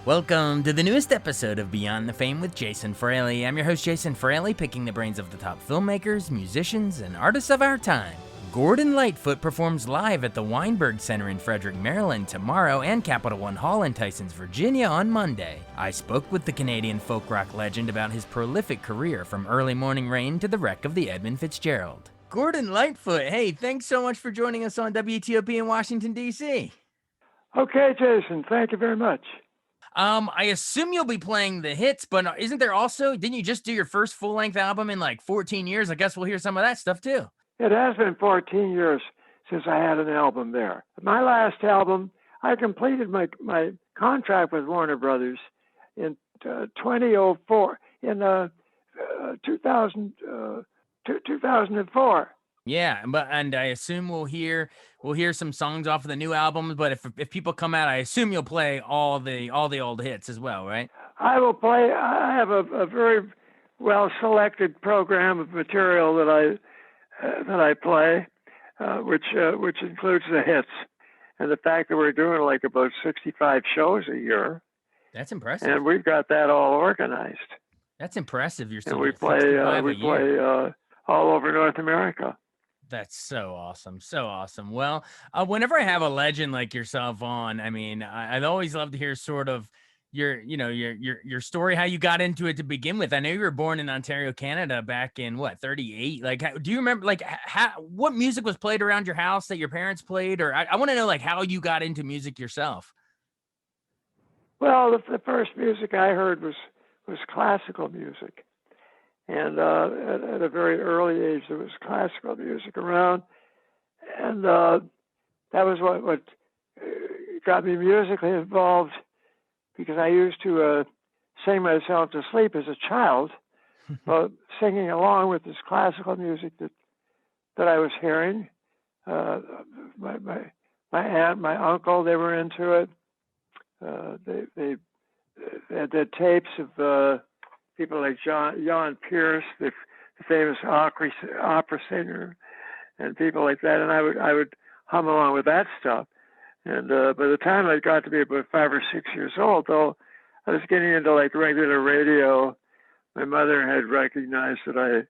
Welcome to the newest episode of Beyond the Fame with Jason Fraley. I'm your host, Jason Fraley, picking the brains of the top filmmakers, musicians, and artists of our time. Gordon Lightfoot performs live at the Weinberg Center in Frederick, Maryland tomorrow and Capital One Hall in Tysons, Virginia on Monday. I spoke with the Canadian folk rock legend about his prolific career from Early Morning Rain to the wreck of the Edmund Fitzgerald. Gordon Lightfoot, hey, thanks so much for joining us on WTOP in Washington, D.C. Okay, Jason, thank you very much. I assume you'll be playing the hits, but isn't there also, didn't you just do your first full-length album in like 14 years? I guess we'll hear some of that stuff too. It has been 14 years since I had an album there. My last album, I completed my contract with Warner Brothers in 2004, in 2004. Yeah, and I assume we'll hear some songs off of the new albums. But if people come out, I assume you'll play all the old hits as well, right? I will play. I have a very well selected program of material that I play, which includes the hits, and the fact that we're doing like about 65 shows a year. That's impressive. And we've got that all organized. That's impressive. You're still and we play all over North America. That's so awesome. So awesome. Well, whenever I have a legend like yourself on, I mean, I'd always love to hear sort of your story, how you got into it to begin with. I know you were born in Ontario, Canada back in 38. Like, do you remember what music was played around your house that your parents played? Or I want to know like how you got into music yourself. Well, the first music I heard was classical music. And at a very early age, there was classical music around, and that was what got me musically involved, because I used to sing myself to sleep as a child, singing along with this classical music that I was hearing. My aunt, my uncle, they were into it. They had tapes of people like Jan Pierce, the famous opera singer, and people like that, and I would hum along with that stuff. And by the time I got to be about 5 or 6 years old, though, I was getting into like regular radio. My mother had recognized that I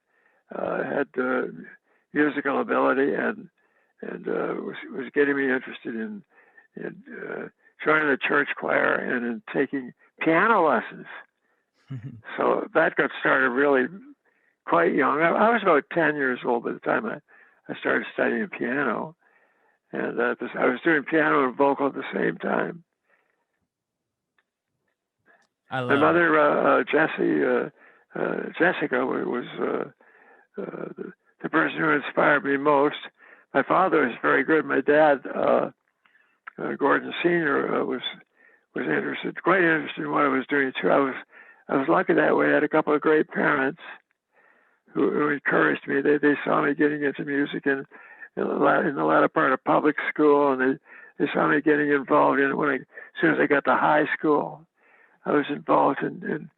had musical ability, and was getting me interested in joining the church choir and in taking piano lessons. So that got started really quite young. I was about 10 years old by the time I started studying piano. And I was doing piano and vocal at the same time. My mother, Jessica, was the person who inspired me most. My father was very good. My dad, Gordon Sr., was quite interested in what I was doing too. I was lucky that way. I had a couple of great parents who encouraged me. They saw me getting into music in the latter part of public school, and they saw me getting involved in it as soon as I got to high school. I was involved in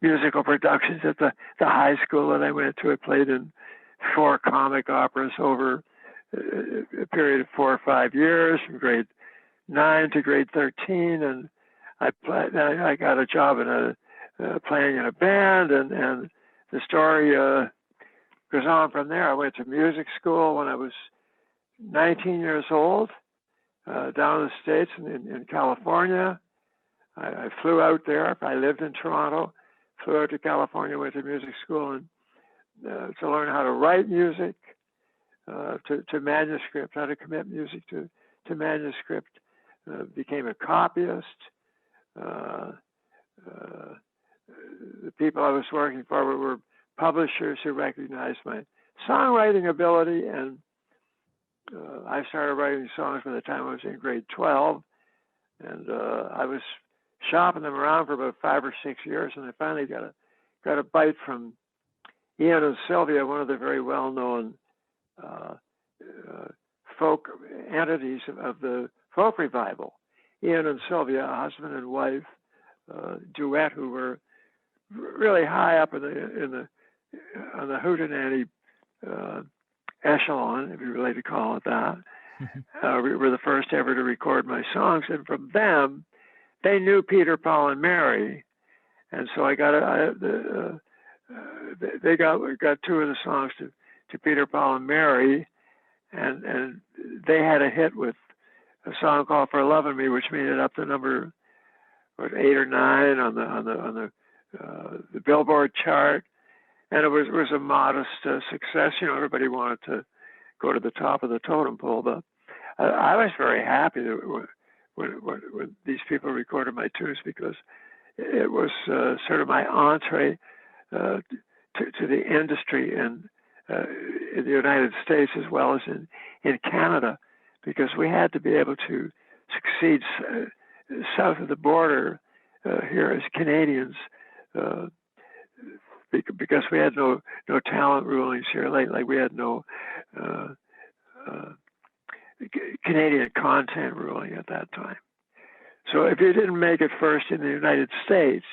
musical productions at the high school that I went to. I played in 4 comic operas over a period of 4 or 5 years, from grade 9 to grade 13, and I got a job in playing in a band, and the story goes on from there. I went to music school when I was 19 years old, down in the States in California. I flew out there. I lived in Toronto, flew out to California, went to music school, and to learn how to write music, to manuscript, how to commit music to manuscript. Became a copyist. The people I was working for were publishers who recognized my songwriting ability, and I started writing songs by the time I was in grade 12, and I was shopping them around for about 5 or 6 years, and I finally got a bite from Ian and Sylvia, one of the very well-known folk entities of the folk revival. Ian and Sylvia, a husband and wife duet, who were really high up on the hootenanny echelon, if you really to call it that. We were the first ever to record my songs, and from them, they knew Peter, Paul, and Mary, and so they got two of the songs to Peter, Paul, and Mary, and they had a hit with a song called "For Loving Me," which made it up to number 8 or 9 on the Billboard chart, and it was a modest success. Everybody wanted to go to the top of the totem pole, but I was very happy that when these people recorded my tunes, because it was sort of my entree to the industry in the United States as well as in Canada, because we had to be able to succeed south of the border here as Canadians, because we had no talent rulings here, like we had no Canadian content ruling at that time. So if you didn't make it first in the United States,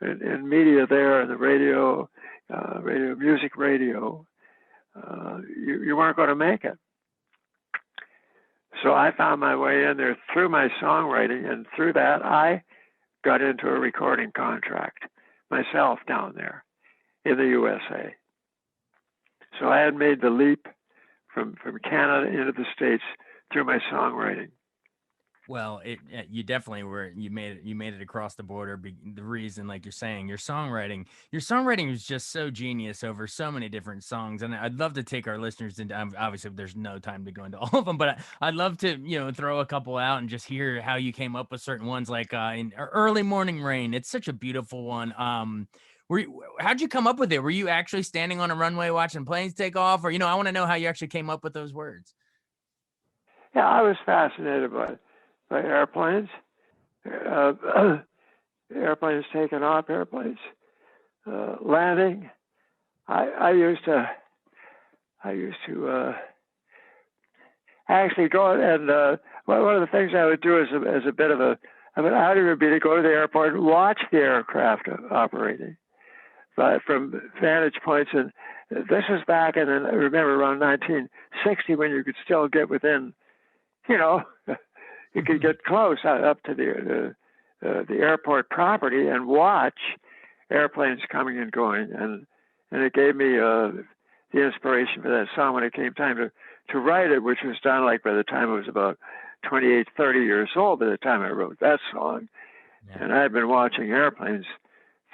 in media there, and the radio, music radio, you weren't going to make it. So I found my way in there through my songwriting, and through that I got into a recording contract myself down there in the USA. So I had made the leap from Canada into the States through my songwriting. Well, you definitely were. You made it across the border. The reason, like you're saying, your songwriting was just so genius over so many different songs. And I'd love to take our listeners into. Obviously, there's no time to go into all of them, but I'd love to throw a couple out and just hear how you came up with certain ones, like in "Early Morning Rain." It's such a beautiful one. How'd you come up with it? Were you actually standing on a runway watching planes take off, or I want to know how you actually came up with those words. Yeah, I was fascinated by airplanes, airplanes taking off, airplanes landing. I used to actually go, and one of the things I would do as a bit of an outing would be to go to the airport and watch the aircraft operating, but from vantage points. And this was back in, I remember, around 1960, when you could still get within, you could get close up to the airport property and watch airplanes coming and going, and it gave me the inspiration for that song when it came time to write it, which was done like by the time I was about 28, 30 years old by the time I wrote that song. Yeah. And I had been watching airplanes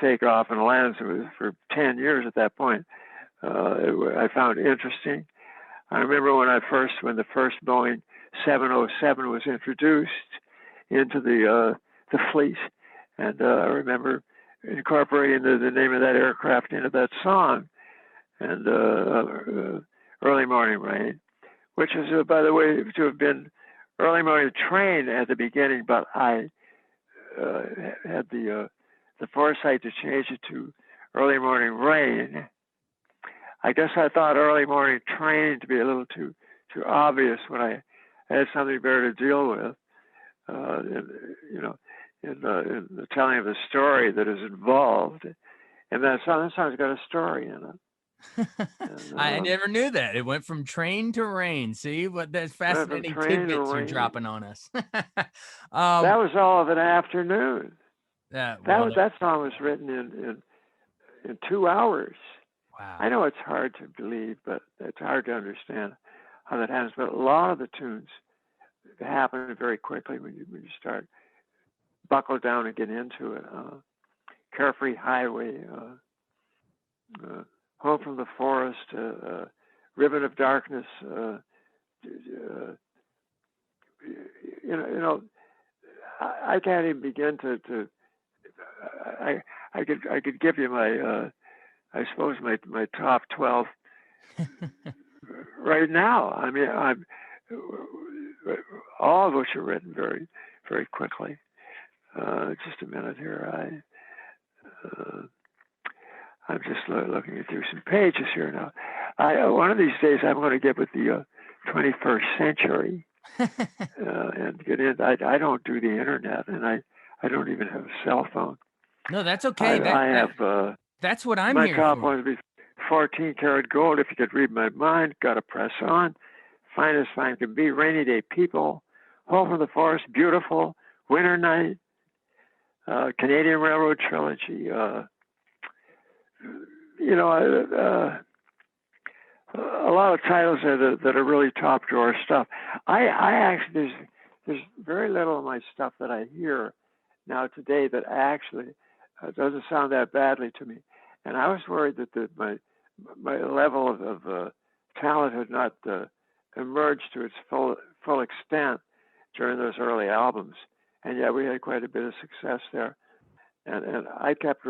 take off and land for 10 years at that point. I found it interesting. I remember when the first Boeing 707 was introduced into the fleet, and I remember incorporating the name of that aircraft into that song, and "Early Morning Rain," which is, by the way, to have been "Early Morning Train" at the beginning, but I had the foresight to change it to "Early Morning Rain." I guess I thought "Early Morning Train" to be a little too obvious when I had something better to deal with, in the telling of the story that is involved. And that song's got a story in it. And, I never knew that. It went from train to rain. See what that's fascinating tidbits you're dropping on us. That was all of an afternoon. That song was written in 2 hours. Wow. I know it's hard to believe, but it's hard to understand how that happens. But a lot of the tunes happen very quickly when you start buckle down and get into it. "Carefree Highway," "Home from the Forest," "Ribbon of Darkness." I can't even begin to. I could give you my. I suppose my top 12 right now. I mean, all of which are written very, very quickly. Just a minute here. I'm just looking through some pages here now. One of these days I'm going to get with the 21st century and get in. I don't do the internet, and I don't even have a cell phone. No, that's okay. I have. That's what I'm here for. My top one would be 14 Karat Gold. If you could read my mind, Gotta Press On, Fine as Fine Can Be, Rainy Day People, Home from the Forest, Beautiful, Winter Night, Canadian Railroad Trilogy. You know, a lot of titles that are really top drawer stuff. I actually there's very little of my stuff that I hear now today that actually doesn't sound that badly to me. And I was worried that my level of talent had not emerged to its full extent during those early albums. And yeah, we had quite a bit of success there. And I kept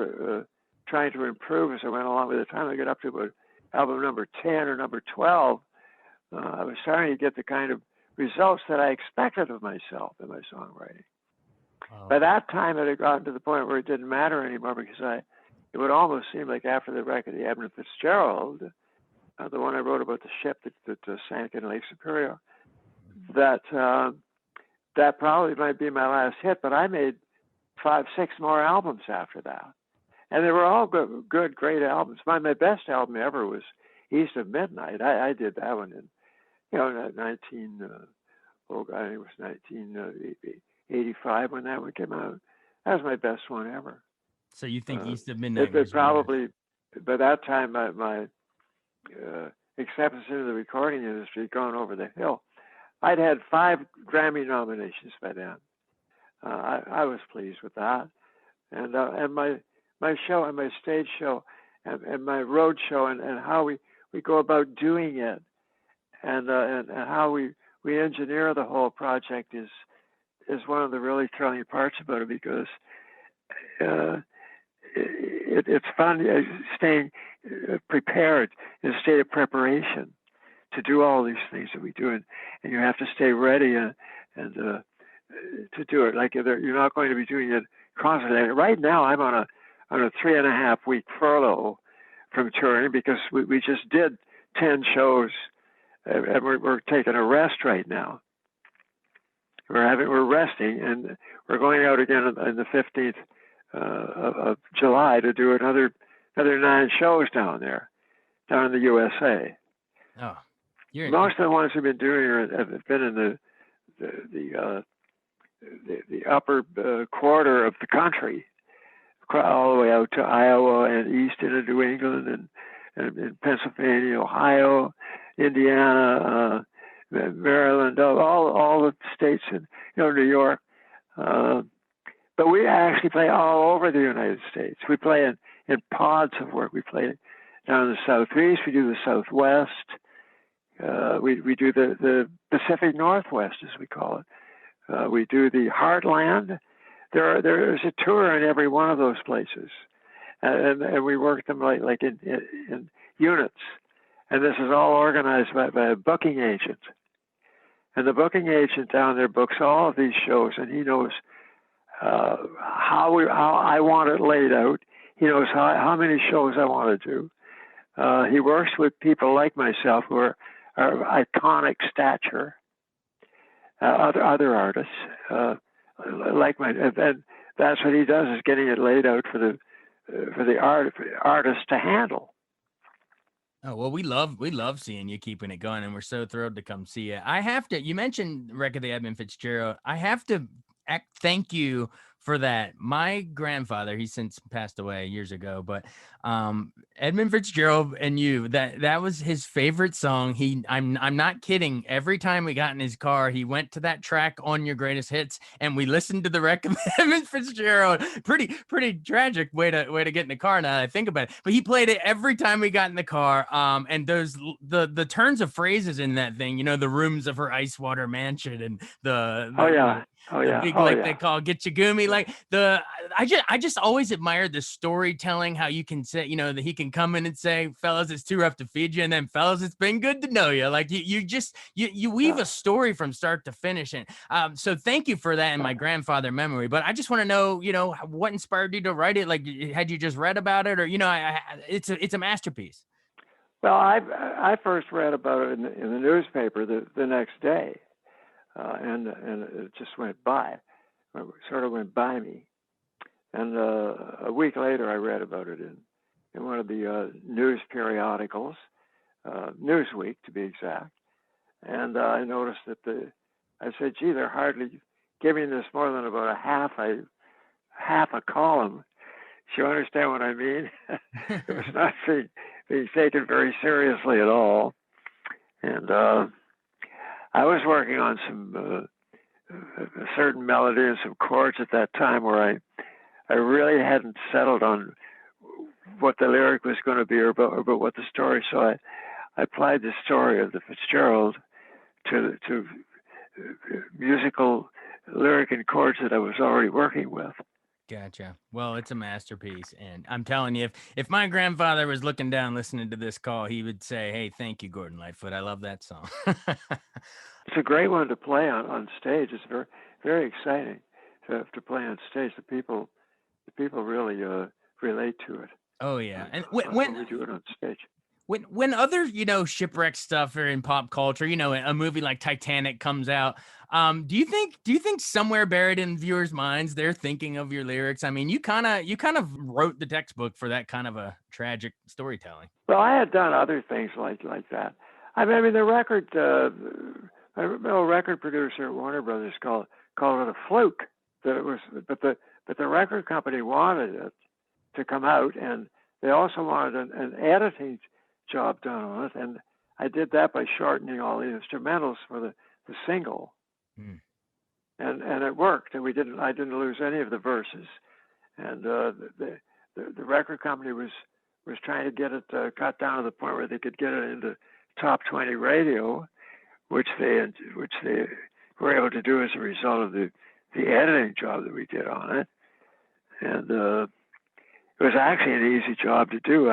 trying to improve as I went along. By the time I got up to about album number 10 or number 12, I was starting to get the kind of results that I expected of myself in my songwriting. Oh. By that time, it had gotten to the point where it didn't matter anymore because it would almost seem like after the record, the Edmund Fitzgerald, the one I wrote about the ship that sank in Lake Superior, that probably might be my last hit, but I made 5, 6 more albums after that. And they were all good, great albums. My best album ever was East of Midnight. I did that one in, 1985 when that one came out. That was my best one ever. So you think East of Midnight was probably, by that time, my acceptance into the recording industry had gone over the hill. I'd had 5 Grammy nominations by then. I was pleased with that. And my show and my stage show and my road show and how we go about doing it and how we engineer the whole project is one of the really thrilling parts about it because it's fun staying prepared in a state of preparation to do all these things that we do, and you have to stay ready and to do it. Like you're not going to be doing it constantly. Right now, I'm on a 3.5 week furlough from touring because we just did 10 shows, and we're taking a rest right now. We're resting, and we're going out again on the 15th of July to do another 9 shows down in the USA. Oh, most of the ones we've been doing have been in the upper quarter of the country, all the way out to Iowa and east into New England and Pennsylvania, Ohio, Indiana, Maryland, all the states in New York. But we actually play all over the United States. We play in pods of work. We play down in the Southeast. We do the Southwest. We do the Pacific Northwest, as we call it. We do the Heartland. There's a tour in every one of those places, and we work them like in units. And this is all organized by a booking agent. And the booking agent down there books all of these shows, and he knows how I want it laid out. He knows how many shows I want to do. He works with people like myself who are iconic stature, other artists like my, and that's what he does is getting it laid out for the artist to handle. Oh, well, we love seeing you keeping it going, and we're so thrilled to come see you. I have to, you mentioned Wreck of the Edmund Fitzgerald. I have to thank you for that. My grandfather, he's since passed away years ago, but Edmund Fitzgerald and you, that was his favorite song. I'm not kidding. Every time we got in his car, he went to that track on Your Greatest Hits, and we listened to the Wreck of Edmund Fitzgerald. Pretty tragic way to get in the car now that I think about it. But he played it every time we got in the car. And those the turns of phrases in that thing, the rooms of her ice water mansion and the big they call Get Your Gumi. Like I just always admired the storytelling, how you can say, that he can come in and say, fellas, it's too rough to feed you. And then fellas, it's been good to know you. Like you weave a story from start to finish. And so thank you for that in my grandfather memory. But I just want to know, what inspired you to write it? Like, had you just read about it or, it's a masterpiece. Well, I first read about it in the newspaper the next day. And it just went by. It sort of went by me. And a week later, I read about it in one of the news periodicals, Newsweek to be exact. And I noticed that I said, gee, they're hardly giving this more than about a half. I half a column. Do you understand what I mean? It was not being taken very seriously at all. And I was working on some a certain melody and some chords at that time where I really hadn't settled on what the lyric was going to be or about what the story. So I applied the story of the Fitzgerald to musical lyric and chords that I was already working with. Gotcha. Well, it's a masterpiece, and I'm telling you, if my grandfather was looking down listening to this call, he would say, "Hey, thank you, Gordon Lightfoot. I love that song." It's a great one to play on stage. It's very very exciting to play on stage. The people really relate to it. Oh yeah, and when we do it on stage. When other, shipwreck stuff are in pop culture, a movie like Titanic comes out, do you think somewhere buried in viewers' minds they're thinking of your lyrics? I mean, you kind of wrote the textbook for that kind of a tragic storytelling. Well, I had done other things like that. I mean, the record, a record producer at Warner Brothers called it a fluke. That it was, but the record company wanted it to come out, and they also wanted an editing job done on it, and I did that by shortening all the instrumentals for the single, and it worked, and I didn't lose any of the verses, and the record company was trying to get it cut down to the point where they could get it into top 20 radio, which they were able to do as a result of the editing job that we did on it, and it was actually an easy job to do.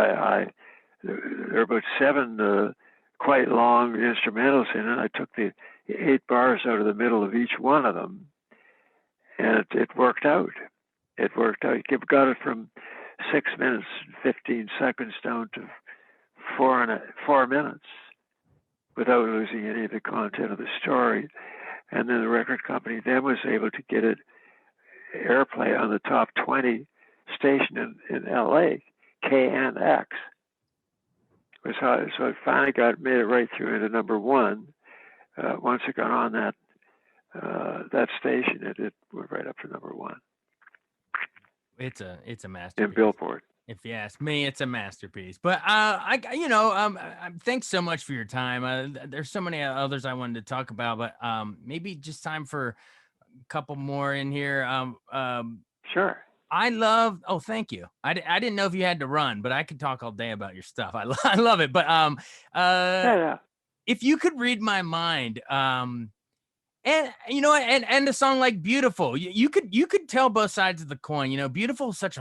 There are about 7 quite long instrumentals in it. I took the 8 bars out of the middle of each one of them, and it worked out. It worked out. You got it from 6 minutes and 15 seconds down to 4 minutes without losing any of the content of the story. And then the record company then was able to get it airplay on the top 20 station in LA, KNX. So it finally made it right through into number 1. Once it got on that station, it went right up to number 1. It's a masterpiece. In Billboard. If you ask me, it's a masterpiece. But thanks so much for your time. There's so many others I wanted to talk about, but maybe just time for a couple more in here. Sure. Oh, thank you. I didn't know if you had to run, but I could talk all day about your stuff. I love it. But yeah. If you could read my mind, and a song like "Beautiful," you could tell both sides of the coin. "Beautiful" is such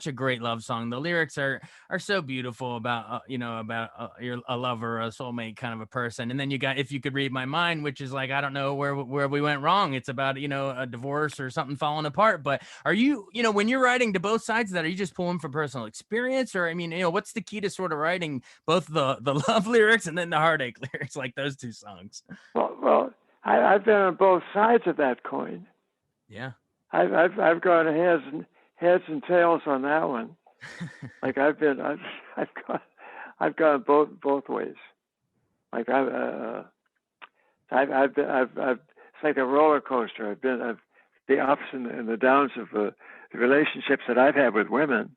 a great love song. The lyrics are so beautiful about a lover, a soulmate kind of a person. And then you got "If You Could Read My Mind," which is like, I don't know where we went wrong. It's about a divorce or something falling apart. But are you when you're writing to both sides of that, are you just pulling from personal experience, or what's the key to sort of writing both the love lyrics and then the heartache lyrics, like those two songs? Well. I've been on both sides of that coin. Yeah. I've gone heads and tails on that one. Like I've gone both ways. Like it's like a roller coaster. I've the ups and the downs of the relationships that I've had with women,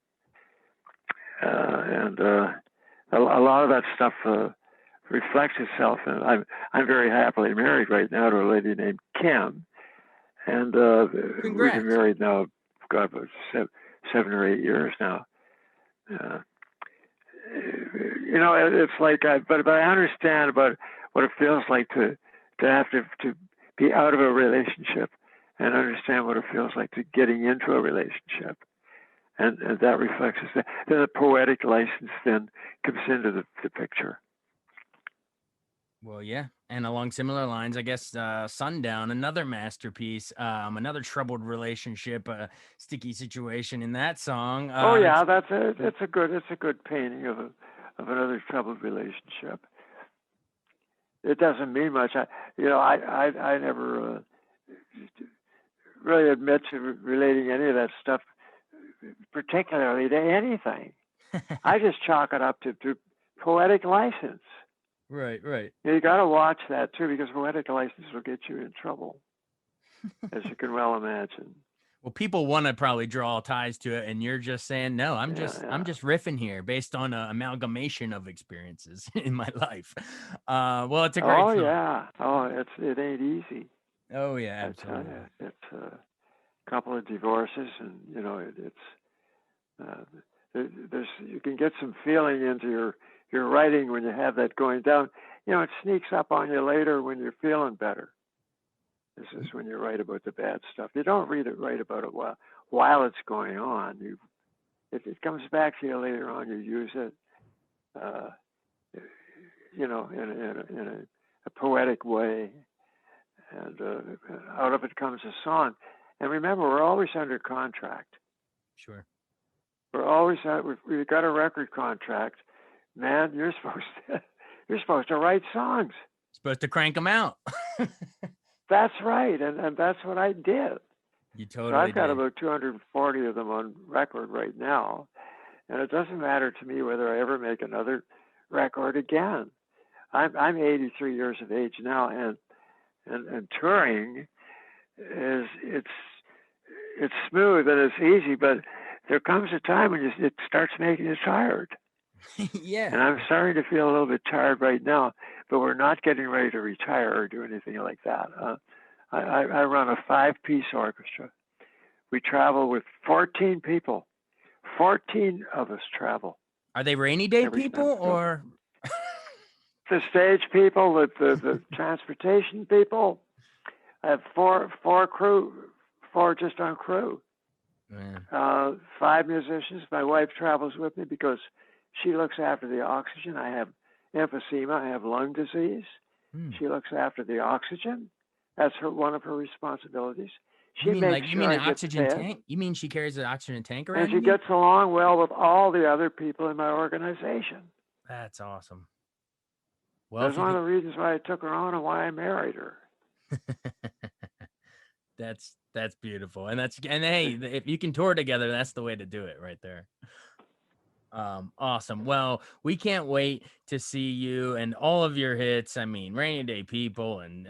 and a lot of that stuff reflects itself, and I'm very happily married right now to a lady named Kim, and we've been married now, God, about 7 or 8 years now. It's like, but I understand about what it feels like to have to be out of a relationship, and understand what it feels like to getting into a relationship, and that reflects it. Then the poetic license then comes into the picture. Well, yeah. And along similar lines, I guess, Sundown, another masterpiece, another troubled relationship, sticky situation in that song. Oh yeah, it's a good painting of another troubled relationship. It doesn't mean much. I never really admit to relating any of that stuff particularly to anything. I just chalk it up to poetic license. Right. You got to watch that too, because poetic license will get you in trouble, as you can well imagine. Well, people want to probably draw ties to it, and you're just saying, no, I'm Yeah. just riffing here based on an amalgamation of experiences in my life. Well, it's a great Oh song. yeah. Oh, it ain't easy. Oh yeah, I tell you, absolutely. it's a couple of divorces, and it's uh, there's you can get some feeling into your writing when you have that going down. It sneaks up on you later when you're feeling better. This is when you write about the bad stuff. You don't write about it while it's going on. It comes back to you later on. You use it, uh, in a poetic way, and out of it comes a song. And remember, we're always under contract. Sure. We're always we've got a record contract. Man, you're supposed to write songs. Supposed to crank them out. That's right, and that's what I did. You So totally I've got did. about 240 of them on record right now, and it doesn't matter to me whether I ever make another record again. I'm 83 years of age now, and touring it's smooth and it's easy, but there comes a time when it starts making you tired. Yeah. And I'm starting to feel a little bit tired right now, but we're not getting ready to retire or do anything like that. I run a 5-piece orchestra. We travel with 14 people. 14 of us travel. Are they rainy day every people time. or? The stage people, the transportation people. I have four just on crew. Man. 5 musicians. My wife travels with me because she looks after the oxygen. I have emphysema. I have lung disease. She looks after the oxygen. That's one of her responsibilities. She makes sure an I get oxygen fed. tank? You mean she carries an oxygen tank around? And she gets along well with all the other people in my organization. That's awesome. Well, that's one of the reasons why I took her on and why I married her. That's beautiful, and hey, if you can tour together, that's the way to do it, right there. Awesome. Well, we can't wait to see you and all of your hits. I mean, Rainy Day People and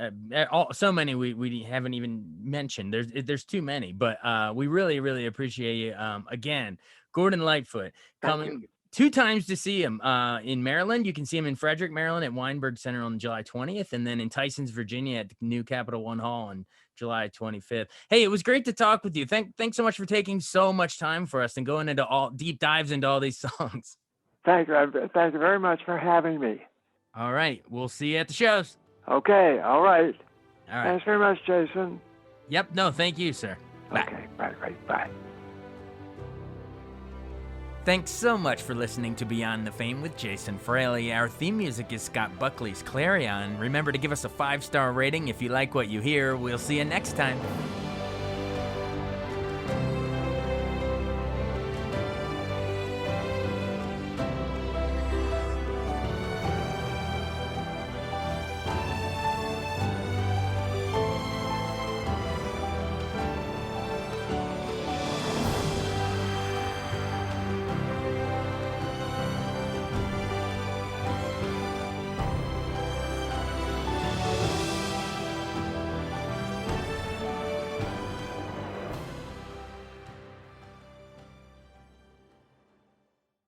so many we haven't even mentioned. There's too many, but we really appreciate you. Again, Gordon Lightfoot coming 2 times to see him in Maryland. You can see him in Frederick, Maryland at Weinberg Center on July 20th, and then in Tysons, Virginia at the new Capital One Hall on July 25th. Hey, it was great to talk with you. Thanks so much for taking so much time for us and going into all deep dives into all these songs. Thank you. Thank you very much for having me. All right. We'll see you at the shows. Okay. All right. All right. Thanks very much, Jason. Yep. No, thank you, sir. Bye. Okay. Right. Bye. Thanks so much for listening to Beyond the Fame with Jason Fraley. Our theme music is Scott Buckley's Clarion. Remember to give us a 5-star rating if you like what you hear. We'll see you next time.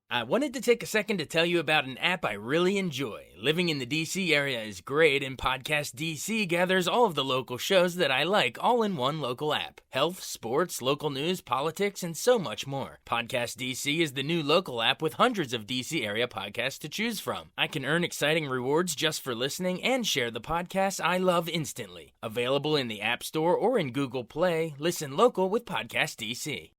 I wanted to take a second to tell you about an app I really enjoy. Living in the DC area is great, and Podcast DC gathers all of the local shows that I like all in one local app. Health, sports, local news, politics, and so much more. Podcast DC is the new local app with hundreds of DC area podcasts to choose from. I can earn exciting rewards just for listening and share the podcasts I love instantly. Available in the App Store or in Google Play, listen local with Podcast DC.